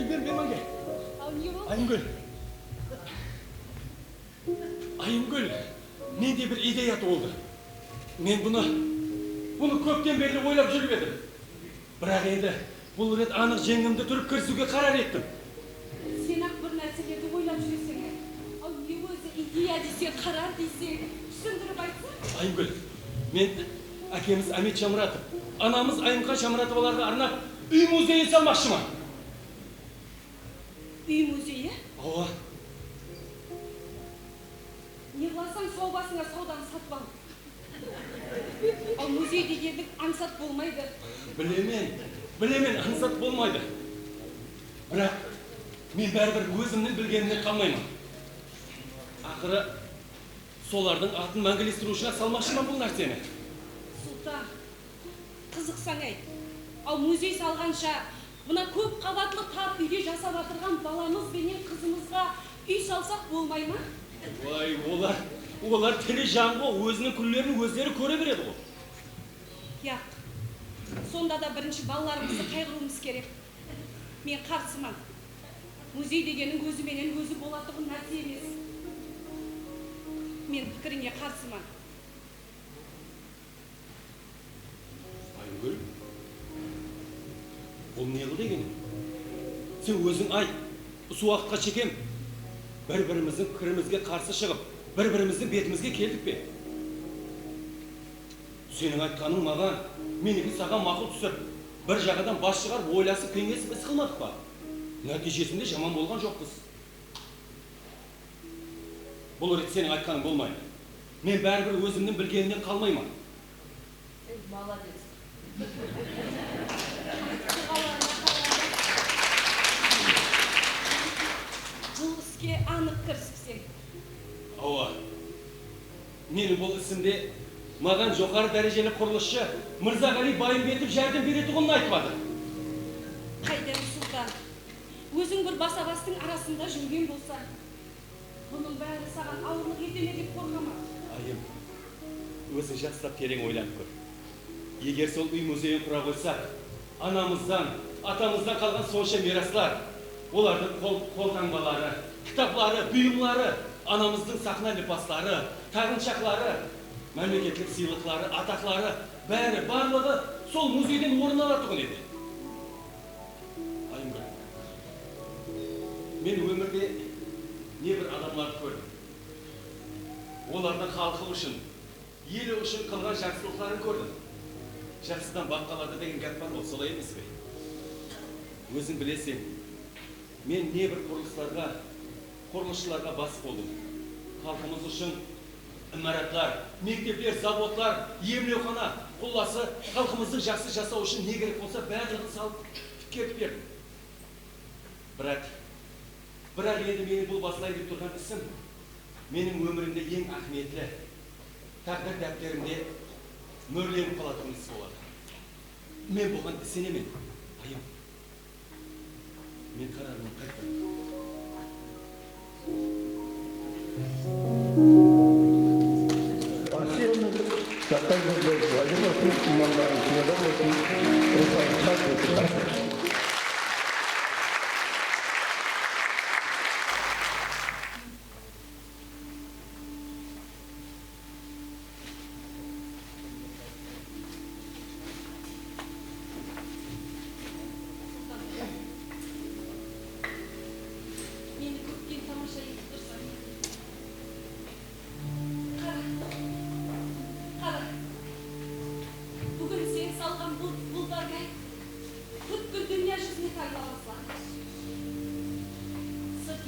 ben gel. Ayımgül. Ayımgül, mende bir ideya oldu. Men bunu köpten beri oylap жүріп едім. Бірақ енді бұл рет анық жеңімді тұрып кірісуге қарар еттім. Сен ақ бір нәрселерді ойлап жүресің. Ал не өзі идея десе, қарар десе, түсіндіріп айтсың? Айымгүл, мен әкеміз Әмет Шамыратов, анамыз Айымқа Шамыратоваларға арнап үй музейі салмақшымын. Үй музейі? Ооба. Не қыласаң сау басыңа саудан сатып ал. Ал музей дегенің аңсат болмайды. Білемен аңсат болмайды. Бірақ мен бәрібір өзімнің білгенімнен қалмаймын. Ақыры солардың атын мәңгілестірушіға салмақшымын бұл нәрсені. Сұлтан, қызықсаң айт. Ал музей салғанша мына көп қабатлы тар үйде жасап атырған баламыз бенен қызымызға үй салсақ болмай ма? Вай, олар тірі жанғы өзінің күллерін өздері көре береді ғой. Яқ, сонда да бірінші балаларымызды қайғыруымыз керек. Мен қарсыман. Музей дегенің өзіменен өзі болатығын нәрсе емес. Мен пікіріңе қарсыман. Айымгүл, бұл не қыл дегенің? Сен өзің айт, осы уақытқа шекем. Бір-біріміздің пікірімізге қарсы шығып, бір-біріміздің бетімізге келдік пе? Сенің айтқаның маған, менікі саған мақұл түсіп, бір жағадан бас шығарып, ойласып, кеңесіп іс қылмадық па? Нәтижесінде жаман болған жоқпыз. Бұл рет сенің айтқаның болмайды. Мен бәрібір өзімнің білгенімнен қалмаймын. Молодец. Бұл іске анық кіріспсең. Ауа, менің бұл ісімде маған жоғары дәрежелі құрылысшы Мырзағали Байымбетов жәрдем беретұғынын айтпады. Қайдан Сұлтан, өзің бір басабастың арасында жүрген болса, бұның бәрі саған ауырлық етеме деп қорқама. Айым, өзің жақсылап терең ойланып көр. Егер сол үй музейін құра қойсақ, анамыздан, атамыздан қалған сонша мираслар, олардың қолтаңбалары, кітаплары, бұйымлары, анамыздың сахна липастары, тағыншақтары, мемлекеттік сыйлықтары, атақлары, барлығы сол музейден орын алатұғын еді. Айымгүл, мен өмірде небір адамларды көрдім. Олардың халқы үшін, елі үшін қылған жақсылықтарын көрдім. Жақсыдан бақ қалады деген гәп бар, ол солай емес пе? Өзің білесің, мен небір құрылысшыларға бас болдым. Халқымыз үшін имараттар, мектептер, заводлар, емлеухана, құласы, халқымыздың жақсы жасау үшін не керек болса барлығын салып тіккеріп бердім. Бірақ енді менің бұл басылайын деп тұрған ісім, менің өмірімде ең ахметлі, тағдыр дәптерімде мөрленіп қалатын іс болады. Мен бұған сенемін, айым. Мен қарарымын қайтпаймын.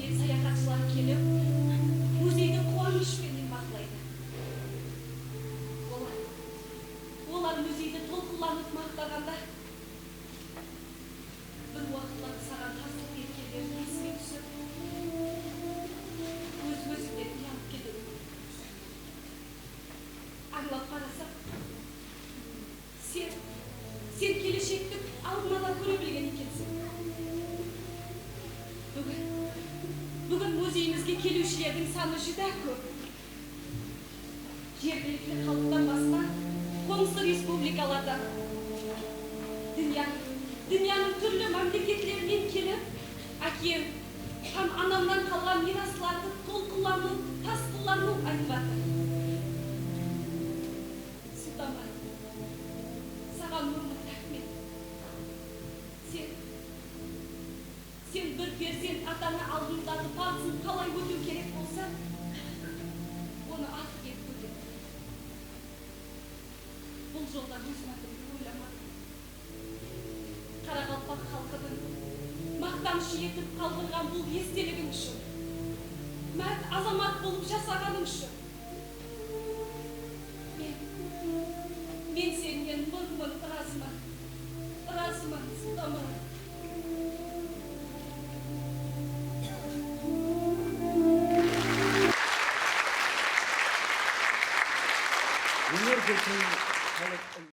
Саяхатшылар келіп, музейді қуанышпенен бақылайды. Олар музейді толқыланып мақтағанда, бір уақытлар саған тасып кеткендерін есіме түсіп, өз-өзімде ұялып кетеді. Аңлап қарасақ, сен келешекті алдын ала көре білген екенсің. Бүгін музейімізге келушілердің саны жүдә көп. Жергілікті халықтан басқа, қоңсы республикалардан, дүнияның түрлі мемлекетлерінен келіп, әкем һәм анамнан қалған мирасларды толқынлану, тасқынлану айтып жатыр. Сұлтанбай, саған мың рахмет. Сен бір перзент атаны алдыңдағы парызын қалай өтеу керек болса, оны артық етіп өтеді. Бұл жолда өз мәтінді ойламадым. Қарақалпақ халқының мақтанышы етіп қалдырған бұл естелігім үшін, мәрт азамат болып жасағаным үшін,